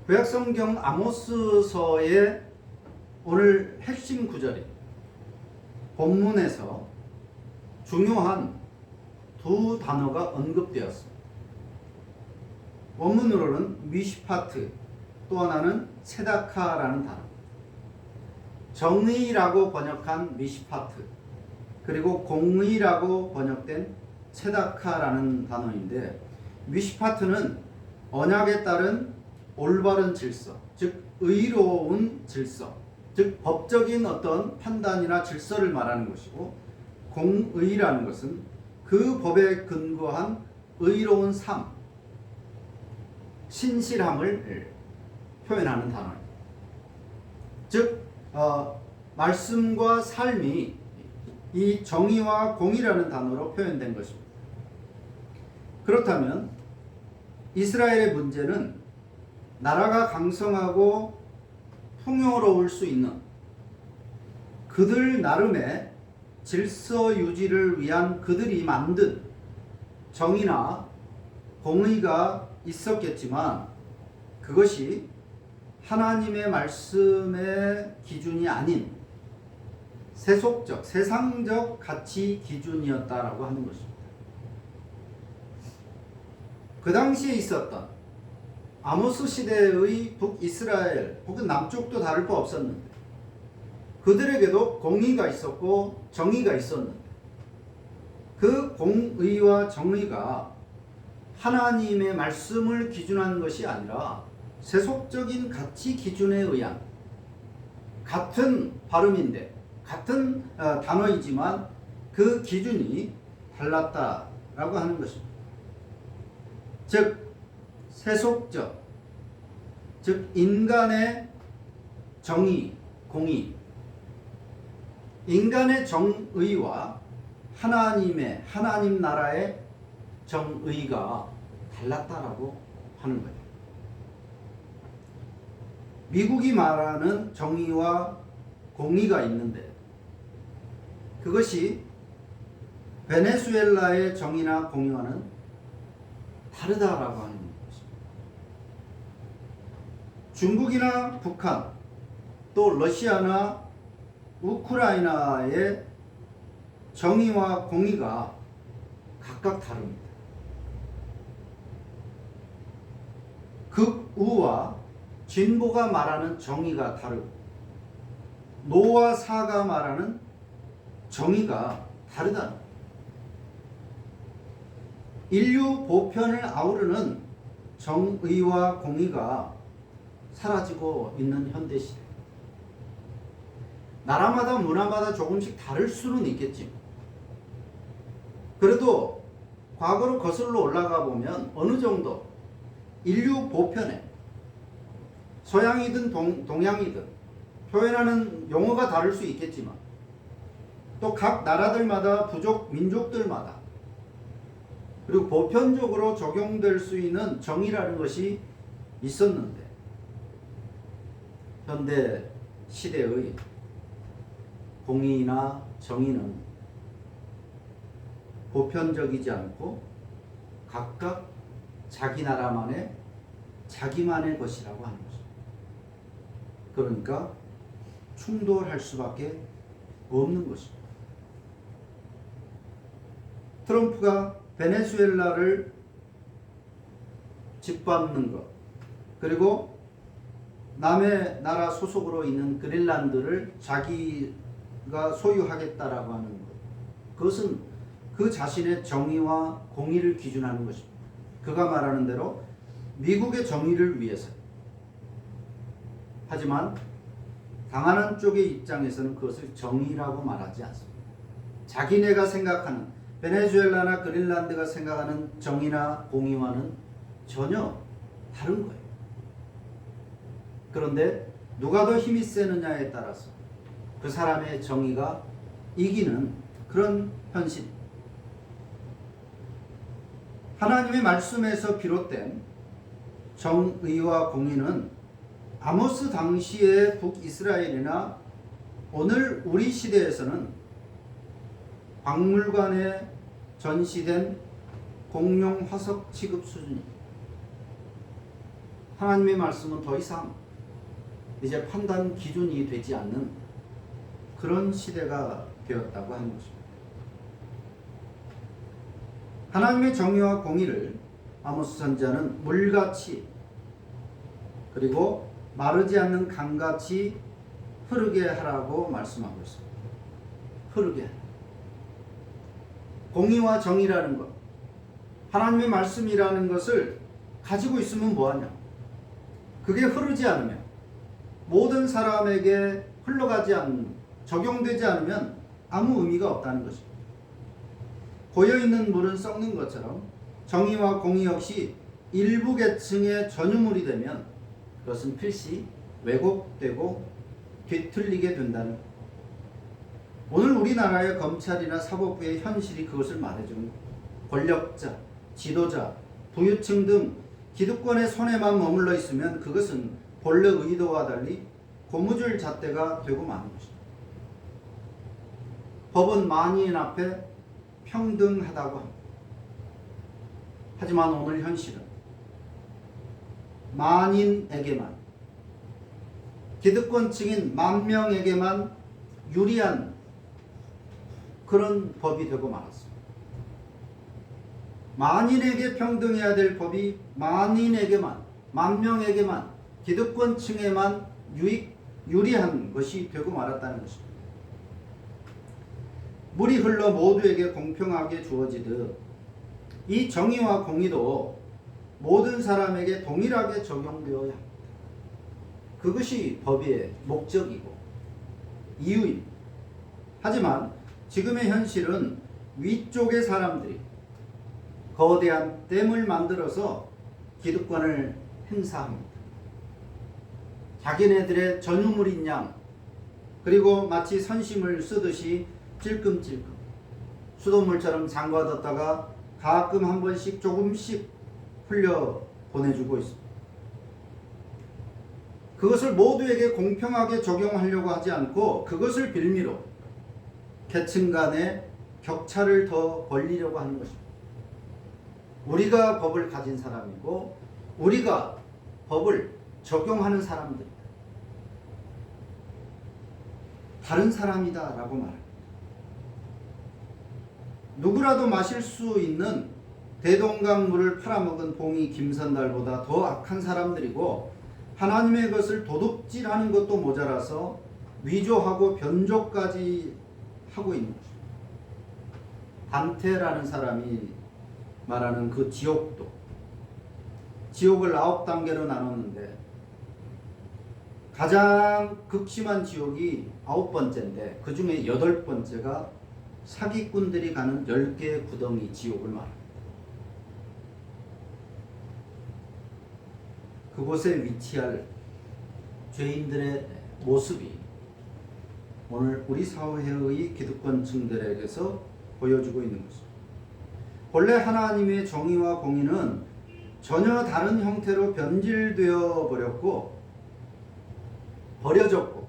구약성경 아모스서의 오늘 핵심 구절이 본문에서 중요한 두 단어가 언급되었습니다. 원문으로는 미시파트, 또 하나는 세다카라는 단어. 정의라고 번역한 미시파트, 그리고 공의라고 번역된 세다카라는 단어인데, 미시파트는 언약에 따른 올바른 질서, 즉 의로운 질서, 즉 법적인 어떤 판단이나 질서를 말하는 것이고, 공의라는 것은 그 법에 근거한 의로운 삶, 신실함을 표현하는 단어입니다. 즉 말씀과 삶이 이 정의와 공의라는 단어로 표현된 것입니다. 그렇다면 이스라엘의 문제는 나라가 강성하고 풍요로울 수 있는 그들 나름의 질서 유지를 위한 그들이 만든 정의나 공의가 있었겠지만, 그것이 하나님의 말씀의 기준이 아닌 세속적, 세상적 가치 기준이었다라고 하는 것입니다. 그 당시에 있었던 아모스 시대의 북이스라엘 혹은 남쪽도 다를 바 없었는데, 그들에게도 공의가 있었고 정의가 있었는데, 그 공의와 정의가 하나님의 말씀을 기준하는 것이 아니라 세속적인 가치 기준에 의한, 같은 발음인데 같은 단어이지만 그 기준이 달랐다라고 하는 것입니다. 즉 세속적, 즉 인간의 정의, 공의, 인간의 정의와 하나님 나라의 정의가 달랐다라고 하는 거예요. 미국이 말하는 정의와 공의가 있는데, 그것이 베네수엘라의 정의나 공의와는 다르다라고 하는 것입니다. 중국이나 북한, 또 러시아나 우크라이나의 정의와 공의가 각각 다릅니다. 극우와 진보가 말하는 정의가 다르고, 노와 사가 말하는 정의가 다르다. 인류 보편을 아우르는 정의와 공의가 사라지고 있는 현대시대. 나라마다 문화마다 조금씩 다를 수는 있겠지. 그래도 과거로 거슬러 올라가 보면 어느 정도 인류 보편에 서양이든 동양이든 표현하는 용어가 다를 수 있겠지만, 또 각 나라들마다 부족 민족들마다 그리고 보편적으로 적용될 수 있는 정의라는 것이 있었는데, 현대 시대의 공의나 정의는 보편적이지 않고 각각 자기 나라만의 자기만의 것이라고 하는 것입니다. 그러니까 충돌할 수밖에 없는 것입니다. 트럼프가 베네수엘라를 짓밟는 것, 그리고 남의 나라 소속으로 있는 그린란드를 자기가 소유하겠다라고 하는 것, 그것은 그 자신의 정의와 공의를 기준하는 것입니다. 그가 말하는 대로 미국의 정의를 위해서. 하지만 당하는 쪽의 입장에서는 그것을 정의라고 말하지 않습니다. 자기네가 생각하는, 베네수엘라나 그린란드가 생각하는 정의나 공의와는 전혀 다른 거예요. 그런데 누가 더 힘이 세느냐에 따라서 그 사람의 정의가 이기는 그런 현실. 하나님의 말씀에서 비롯된 정의와 공의는 아모스 당시의 북이스라엘이나 오늘 우리 시대에서는 박물관에 전시된 공룡 화석 취급 수준입니다. 하나님의 말씀은 더 이상 이제 판단 기준이 되지 않는 그런 시대가 되었다고 하는 것입니다. 하나님의 정의와 공의를 아모스 선지자는 물같이 그리고 마르지 않는 강같이 흐르게 하라고 말씀하고 있습니다. 흐르게 하라. 공의와 정의라는 것, 하나님의 말씀이라는 것을 가지고 있으면 뭐하냐? 그게 흐르지 않으면, 모든 사람에게 흘러가지 않는, 적용되지 않으면 아무 의미가 없다는 것입니다. 고여있는 물은 썩는 것처럼 정의와 공의 역시 일부 계층의 전유물이 되면 그것은 필시 왜곡되고 뒤틀리게 된다는 것. 오늘 우리나라의 검찰이나 사법부의 현실이 그것을 말해주는 것. 권력자, 지도자, 부유층 등 기득권의 손에만 머물러 있으면 그것은 본래 의도와 달리 고무줄 잣대가 되고 마는 것입니다. 법은 만인 앞에 평등하다고 합니다. 하지만 오늘 현실은 만인에게만, 기득권층인 만 명에게만 유리한 그런 법이 되고 말았습니다. 만인에게 평등해야 될 법이 만인에게만, 만 명에게만, 기득권층에만 유리한 것이 되고 말았다는 것입니다. 물이 흘러 모두에게 공평하게 주어지듯 이 정의와 공의도 모든 사람에게 동일하게 적용되어야 합니다. 그것이 법의 목적이고 이유입니다. 하지만 지금의 현실은 위쪽의 사람들이 거대한 댐을 만들어서 기득권을 행사합니다. 자기네들의 전유물인 양, 그리고 마치 선심을 쓰듯이 찔끔찔끔 수돗물처럼 잠가뒀다가 가끔 한 번씩 조금씩 흘려 보내주고 있습니다. 그것을 모두에게 공평하게 적용하려고 하지 않고 그것을 빌미로 계층 간의 격차를 더 벌리려고 하는 것입니다. 우리가 법을 가진 사람이고 우리가 법을 적용하는 사람들이다. 다른 사람이다 라고 말합니다. 누구라도 마실 수 있는 대동강물을 팔아먹은 봉이 김선달보다 더 악한 사람들이고 하나님의 것을 도둑질하는 것도 모자라서 위조하고 변조까지 하고 있는 것입니다. 단테라는 사람이 말하는 그 지옥도, 지옥을 9단계로 나눴는데 가장 극심한 지옥이 9번째인데 그 중에 8번째가 사기꾼들이 가는 10개의 구덩이 지옥을 말합니다. 그곳에 위치할 죄인들의 모습이 오늘 우리 사회의 기득권층들에게서 보여주고 있는 것입니다. 본래 하나님의 정의와 공의는 전혀 다른 형태로 변질되어 버려졌고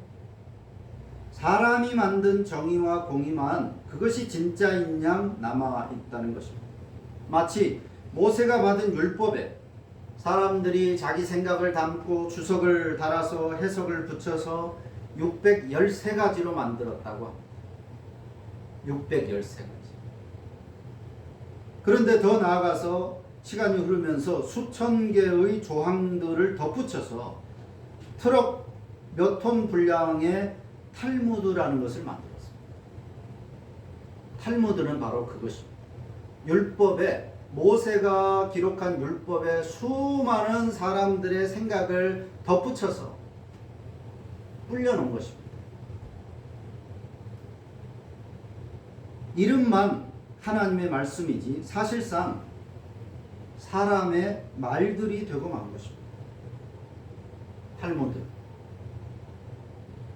사람이 만든 정의와 공의만 그것이 진짜인 양 남아있다는 것입니다. 마치 모세가 받은 율법에 사람들이 자기 생각을 담고 주석을 달아서 해석을 붙여서 613가지로 만들었다고 합니다. 613가지. 그런데 더 나아가서 시간이 흐르면서 수천 개의 조항들을 덧붙여서 트럭 몇 톤 분량의 탈무드라는 것을 만들었습니다. 탈무드는 바로 그것입니다. 율법에, 모세가 기록한 율법에 수많은 사람들의 생각을 덧붙여서 불려놓은 것입니다. 이름만 하나님의 말씀이지 사실상 사람의 말들이 되고 만 것입니다. 탈무드.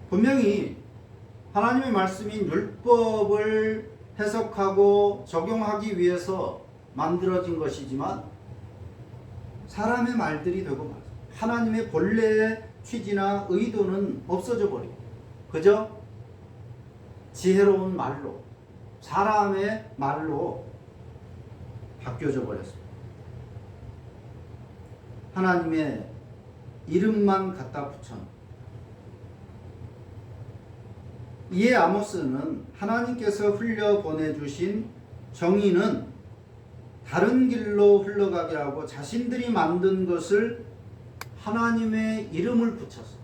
분명히 하나님의 말씀인 율법을 해석하고 적용하기 위해서 만들어진 것이지만 사람의 말들이 되고 말습니다. 하나님의 본래의 취지나 의도는 없어져 버리고 그저 지혜로운 말로, 사람의 말로 바뀌어져 버렸습니다. 하나님의 이름만 갖다 붙여놓은. 이에 아모스는 하나님께서 흘려보내주신 정의는 다른 길로 흘러가게 하고 자신들이 만든 것을 하나님의 이름을 붙여서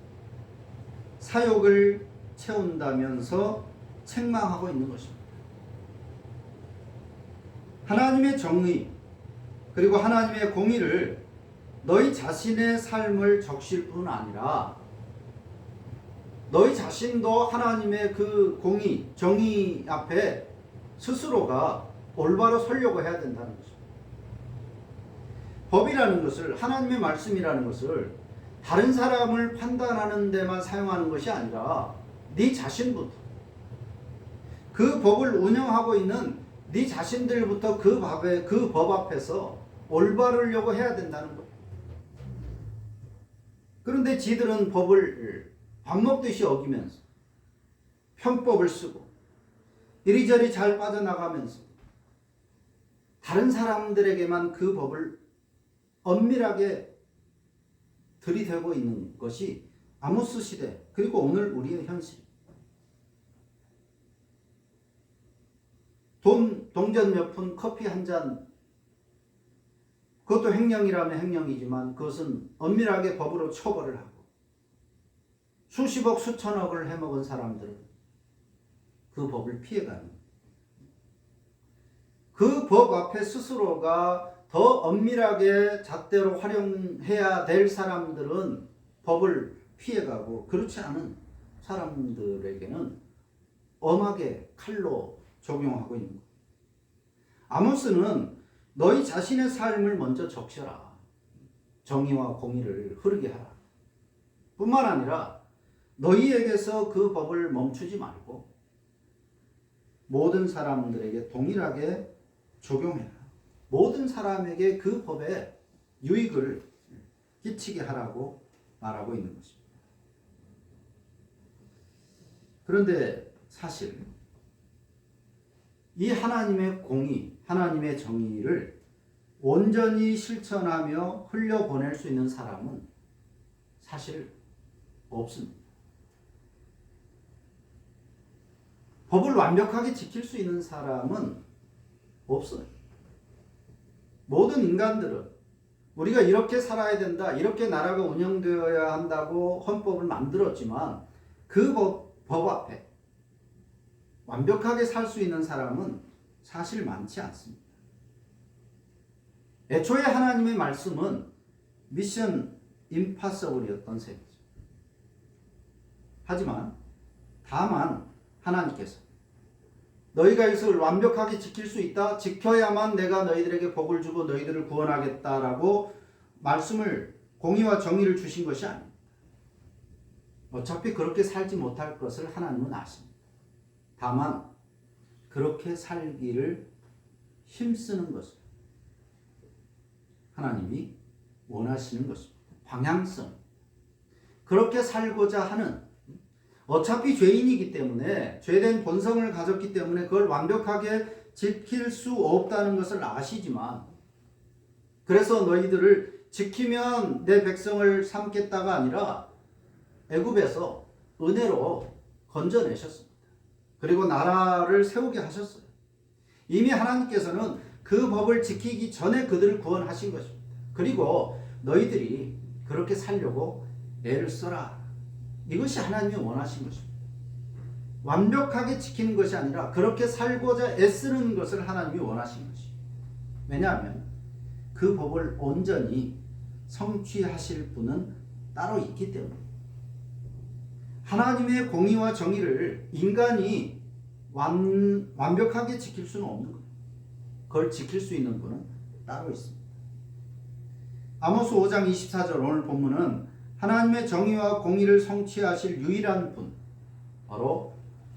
사욕을 채운다면서 책망하고 있는 것입니다. 하나님의 정의 그리고 하나님의 공의를 너희 자신의 삶을 적실 뿐 아니라 너희 자신도 하나님의 그 공의, 정의 앞에 스스로가 올바로 서려고 해야 된다는 것입니다. 법이라는 것을, 하나님의 말씀이라는 것을 다른 사람을 판단하는 데만 사용하는 것이 아니라 네 자신부터, 그 법을 운영하고 있는 네 자신들부터 그 법 앞에서 올바르려고 해야 된다는 것. 그런데 지들은 법을 밥 먹듯이 어기면서 편법을 쓰고 이리저리 잘 빠져나가면서 다른 사람들에게만 그 법을 엄밀하게 들이대고 있는 것이 아모스 시대 그리고 오늘 우리의 현실입니다. 동전 몇 푼, 커피 한 잔, 그것도 횡령이라면 횡령이지만 그것은 엄밀하게 법으로 처벌을 하고 수십억 수천억을 해먹은 사람들은 그 법을 피해가는, 그 법 앞에 스스로가 더 엄밀하게 잣대로 활용해야 될 사람들은 법을 피해가고 그렇지 않은 사람들에게는 엄하게 칼로 적용하고 있는 거예요. 아모스는 너희 자신의 삶을 먼저 적셔라. 정의와 공의를 흐르게 하라. 뿐만 아니라 너희에게서 그 법을 멈추지 말고 모든 사람들에게 동일하게 적용해라. 모든 사람에게 그 법에 유익을 끼치게 하라고 말하고 있는 것입니다. 그런데 사실 이 하나님의 공의, 하나님의 정의를 온전히 실천하며 흘려보낼 수 있는 사람은 사실 없습니다. 법을 완벽하게 지킬 수 있는 사람은 없어요. 모든 인간들은 우리가 이렇게 살아야 된다, 이렇게 나라가 운영되어야 한다고 헌법을 만들었지만 그 법 앞에 완벽하게 살 수 있는 사람은 사실 많지 않습니다. 애초에 하나님의 말씀은 미션 임파서블이었던 셈이죠. 하지만 다만 하나님께서 너희가 이것을 완벽하게 지킬 수 있다, 지켜야만 내가 너희들에게 복을 주고 너희들을 구원하겠다라고 말씀을, 공의와 정의를 주신 것이 아닙니다. 어차피 그렇게 살지 못할 것을 하나님은 아십니다. 다만 그렇게 살기를 힘쓰는 것을 하나님이 원하시는 것입니다. 방향성. 그렇게 살고자 하는, 어차피 죄인이기 때문에, 죄된 본성을 가졌기 때문에 그걸 완벽하게 지킬 수 없다는 것을 아시지만, 그래서 너희들을 지키면 내 백성을 삼겠다가 아니라 애굽에서 은혜로 건져내셨습니다. 그리고 나라를 세우게 하셨어요. 이미 하나님께서는 그 법을 지키기 전에 그들을 구원하신 것입니다. 그리고 너희들이 그렇게 살려고 애를 써라. 이것이 하나님이 원하신 것입니다. 완벽하게 지키는 것이 아니라 그렇게 살고자 애쓰는 것을 하나님이 원하신 것입니다. 왜냐하면 그 법을 온전히 성취하실 분은 따로 있기 때문입니다. 하나님의 공의와 정의를 인간이 완벽하게 지킬 수는 없는 거예요. 그걸 지킬 수 있는 분은 따로 있습니다. 아모스 5장 24절 오늘 본문은 하나님의 정의와 공의를 성취하실 유일한 분, 바로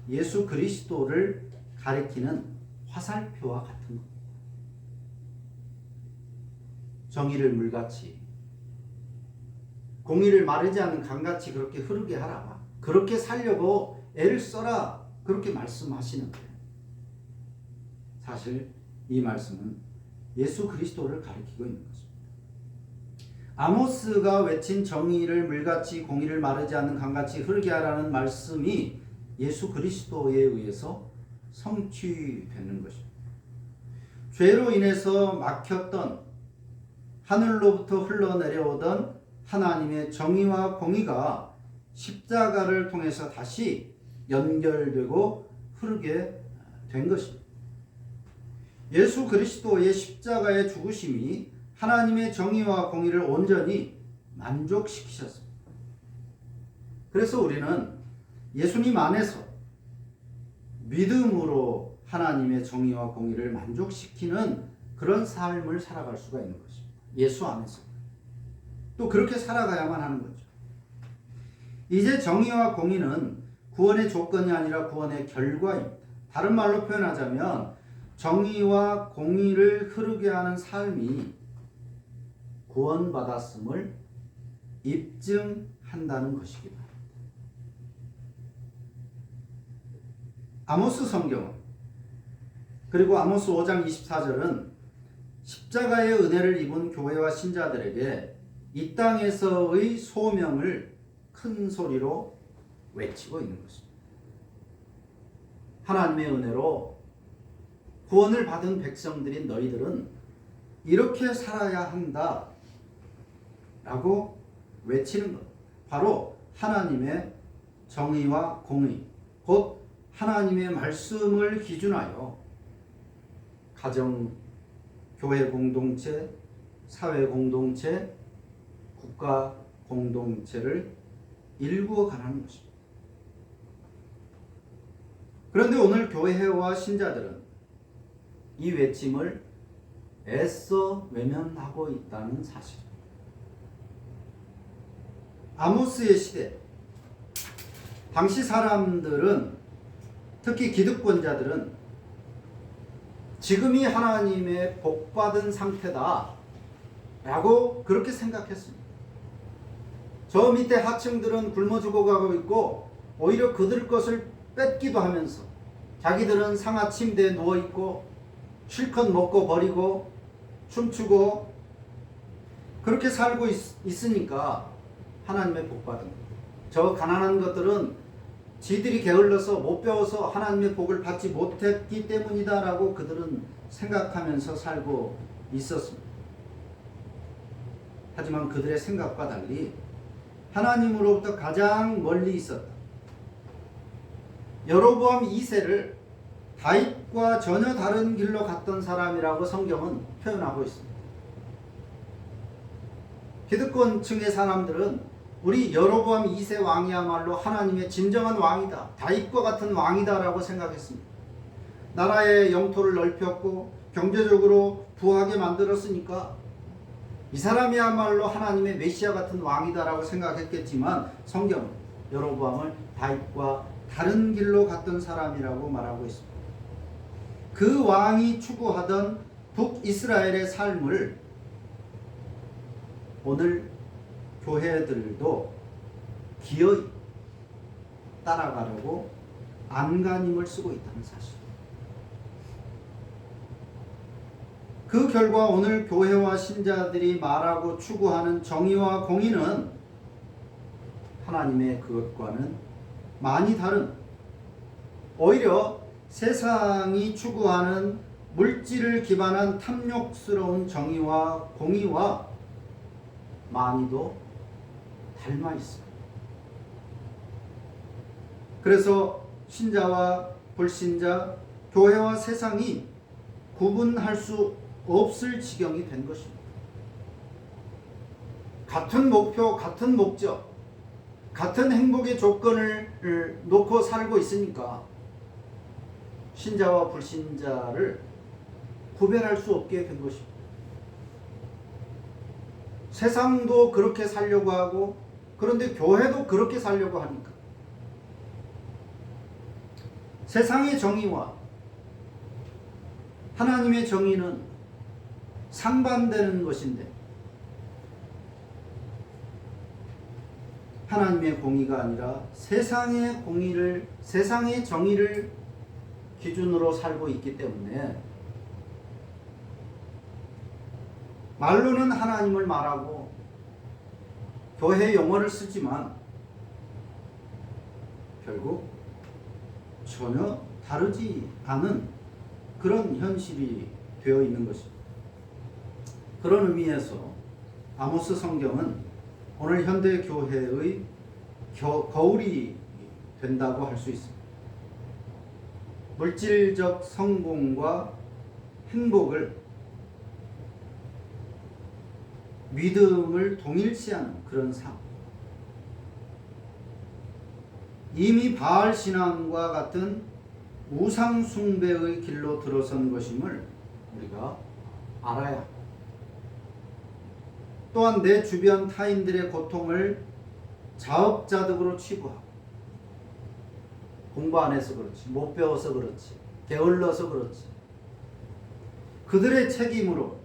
예수 그리스도를 가리키는 화살표와 같은 겁니다. 정의를 물같이, 공의를 마르지 않는 강같이 그렇게 흐르게 하라. 그렇게 살려고 애를 써라. 그렇게 말씀하시는 거예요. 사실 이 말씀은 예수 그리스도를 가리키고 있는 것입니다. 아모스가 외친 정의를 물같이 공의를 마르지 않는 강같이 흐르게 하라는 말씀이 예수 그리스도에 의해서 성취되는 것입니다. 죄로 인해서 막혔던 하늘로부터 흘러내려오던 하나님의 정의와 공의가 십자가를 통해서 다시 연결되고 흐르게 된 것입니다. 예수 그리스도의 십자가의 죽으심이 하나님의 정의와 공의를 온전히 만족시키셨습니다. 그래서 우리는 예수님 안에서 믿음으로 하나님의 정의와 공의를 만족시키는 그런 삶을 살아갈 수가 있는 것입니다. 예수 안에서. 또 그렇게 살아가야만 하는 거죠. 이제 정의와 공의는 구원의 조건이 아니라 구원의 결과입니다. 다른 말로 표현하자면 정의와 공의를 흐르게 하는 삶이 구원받았음을 입증한다는 것이기 바랍니다. 아모스 성경은 그리고 아모스 5장 24절은 십자가의 은혜를 입은 교회와 신자들에게 이 땅에서의 소명을 큰 소리로 외치고 있는 것입니다. 하나님의 은혜로 구원을 받은 백성들인 너희들은 이렇게 살아야 한다 라고 외치는 것. 바로 하나님의 정의와 공의, 곧 하나님의 말씀을 기준하여 가정, 교회 공동체, 사회 공동체, 국가 공동체를 일구어 가는 것입니다. 그런데 오늘 교회와 신자들은 이 외침을 애써 외면하고 있다는 사실입니다. 아모스의 시대, 당시 사람들은, 특히 기득권자들은 지금이 하나님의 복받은 상태다 라고 그렇게 생각했습니다. 저 밑에 하층들은 굶어 죽어가고 있고 오히려 그들 것을 뺏기도 하면서 자기들은 상하 침대에 누워있고 실컷 먹고 버리고 춤추고 그렇게 살고 있으니까 하나님의 복받은 거예요. 저 가난한 것들은 지들이 게을러서 못 배워서 하나님의 복을 받지 못했기 때문이다 라고 그들은 생각하면서 살고 있었습니다. 하지만 그들의 생각과 달리 하나님으로부터 가장 멀리 있었다. 여로보암 2세를 다윗과 전혀 다른 길로 갔던 사람이라고 성경은 표현하고 있습니다. 기득권층의 사람들은 우리 여로보암 2세 왕이야말로 하나님의 진정한 왕이다, 다윗과 같은 왕이다 라고 생각했습니다. 나라의 영토를 넓혔고 경제적으로 부하게 만들었으니까 이 사람이야말로 하나님의 메시아 같은 왕이다 라고 생각했겠지만 성경은 여로보암을 다윗과 다른 길로 갔던 사람이라고 말하고 있습니다. 그 왕이 추구하던 북이스라엘의 삶을 오늘 교회들도 기어이 따라가려고 안간힘을 쓰고 있다는 사실. 그 결과 오늘 교회와 신자들이 말하고 추구하는 정의와 공의는 하나님의 그것과는 많이 다른, 오히려 세상이 추구하는 물질을 기반한 탐욕스러운 정의와 공의와 많이도 닮아 있습니다. 그래서 신자와 불신자, 교회와 세상이 구분할 수 없을 지경이 된 것입니다. 같은 목표, 같은 목적, 같은 행복의 조건을 놓고 살고 있으니까 신자와 불신자를 구별할 수 없게 된 것입니다. 세상도 그렇게 살려고 하고 그런데 교회도 그렇게 살려고 하니까 세상의 정의와 하나님의 정의는 상반되는 것인데 하나님의 공의가 아니라 세상의 공의를, 세상의 정의를 기준으로 살고 있기 때문에 말로는 하나님을 말하고 교회 용어를 쓰지만 결국 전혀 다르지 않은 그런 현실이 되어 있는 것입니다. 그런 의미에서 아모스 성경은 오늘 현대 교회의 거울이 된다고 할 수 있습니다. 물질적 성공과 행복을, 믿음을 동일시하는 그런 삶. 이미 바알 신앙과 같은 우상 숭배의 길로 들어선 것임을 우리가 알아야 합니다. 또한 내 주변 타인들의 고통을 자업자득으로 취급하고, 공부 안 해서 그렇지, 못 배워서 그렇지, 게을러서 그렇지, 그들의 책임으로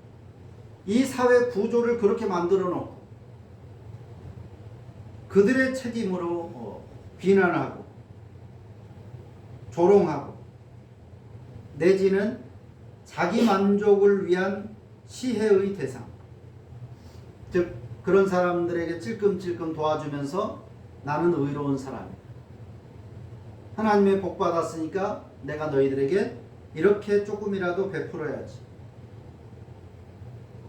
이 사회 구조를 그렇게 만들어 놓고 그들의 책임으로 비난하고 조롱하고, 내지는 자기 만족을 위한 시혜의 대상, 즉 그런 사람들에게 찔끔찔끔 도와주면서 나는 의로운 사람이다, 하나님의 복 받았으니까 내가 너희들에게 이렇게 조금이라도 베풀어야지,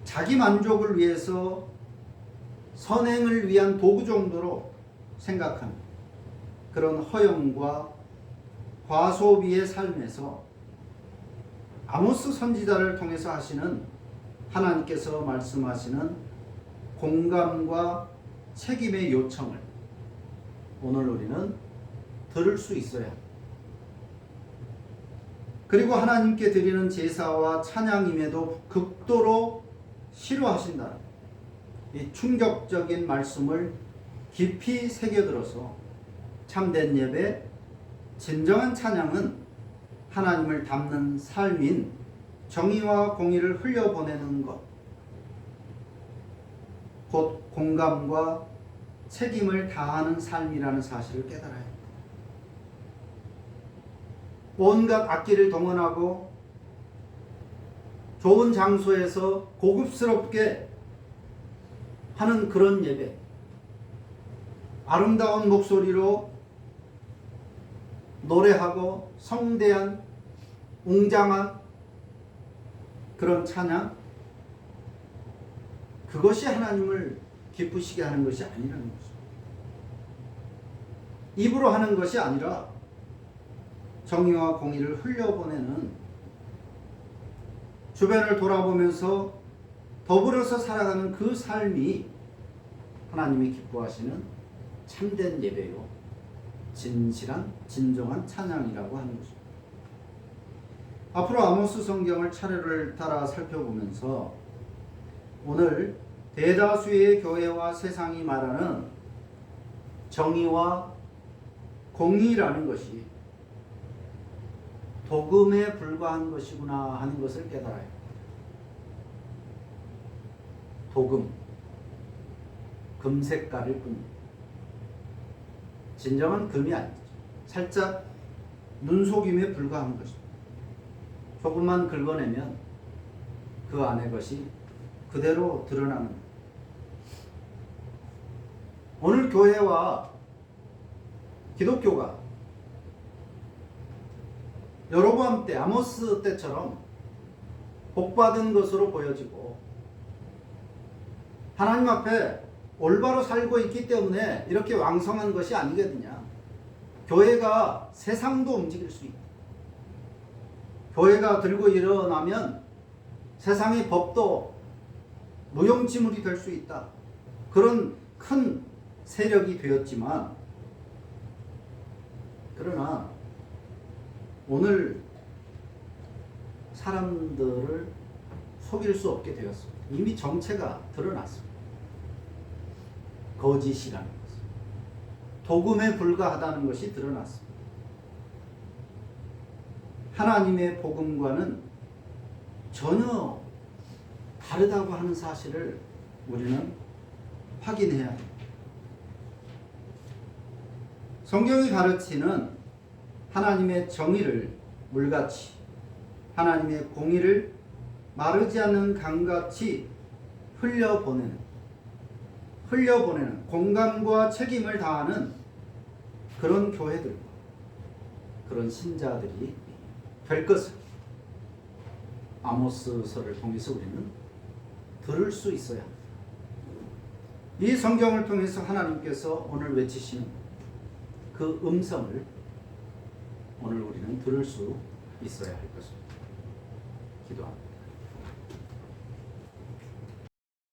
자기 만족을 위해서 선행을 위한 도구 정도로 생각하는 그런 허영과 과소비의 삶에서 아모스 선지자를 통해서 하시는, 하나님께서 말씀하시는 공감과 책임의 요청을 오늘 우리는 들을 수 있어야 합니다. 그리고 하나님께 드리는 제사와 찬양임에도 극도로 싫어하신다. 이 충격적인 말씀을 깊이 새겨들어서 참된 예배, 진정한 찬양은 하나님을 닮는 삶인 정의와 공의를 흘려보내는 것, 곧 공감과 책임을 다하는 삶이라는 사실을 깨달아야 합니다. 온갖 악기를 동원하고 좋은 장소에서 고급스럽게 하는 그런 예배, 아름다운 목소리로 노래하고 성대한 웅장한 그런 찬양, 그것이 하나님을 기쁘시게 하는 것이 아니라는 거죠. 입으로 하는 것이 아니라 정의와 공의를 흘려보내는, 주변을 돌아보면서 더불어서 살아가는 그 삶이 하나님이 기뻐하시는 참된 예배요, 진실한 진정한 찬양이라고 하는 것입니다. 앞으로 아모스 성경을 차례를 따라 살펴보면서 오늘 대다수의 교회와 세상이 말하는 정의와 공의라는 것이 도금에 불과한 것이구나 하는 것을 깨달아야 합니다. 도금, 금색깔일 뿐입니다. 진정한 금이 아니죠. 살짝 눈속임에 불과한 것입니다. 조금만 긁어내면 그 안의 것이 그대로 드러나는 거예요. 오늘 교회와 기독교가 여로보암 때, 아모스 때처럼 복받은 것으로 보여지고 하나님 앞에 올바로 살고 있기 때문에 이렇게 왕성한 것이 아니거든요. 교회가 세상도 움직일 수 있다. 교회가 들고 일어나면 세상의 법도 무용지물이 될 수 있다. 그런 큰 세력이 되었지만, 그러나 오늘 사람들을 속일 수 없게 되었습니다. 이미 정체가 드러났습니다. 거짓이라는 것은, 도금에 불과하다는 것이 드러났습니다. 하나님의 복음과는 전혀 다르다고 하는 사실을 우리는 확인해야 합니다. 성경이 가르치는 하나님의 정의를 물같이, 하나님의 공의를 마르지 않는 강같이 흘려보내는, 흘려보내는 공감과 책임을 다하는 그런 교회들과 그런 신자들이 될 것을 아모스서를 통해서 우리는 들을 수 있어야 합니다. 이 성경을 통해서 하나님께서 오늘 외치시는 그 음성을 오늘 우리는 들을 수 있어야 할 것입니다. 기도합니다.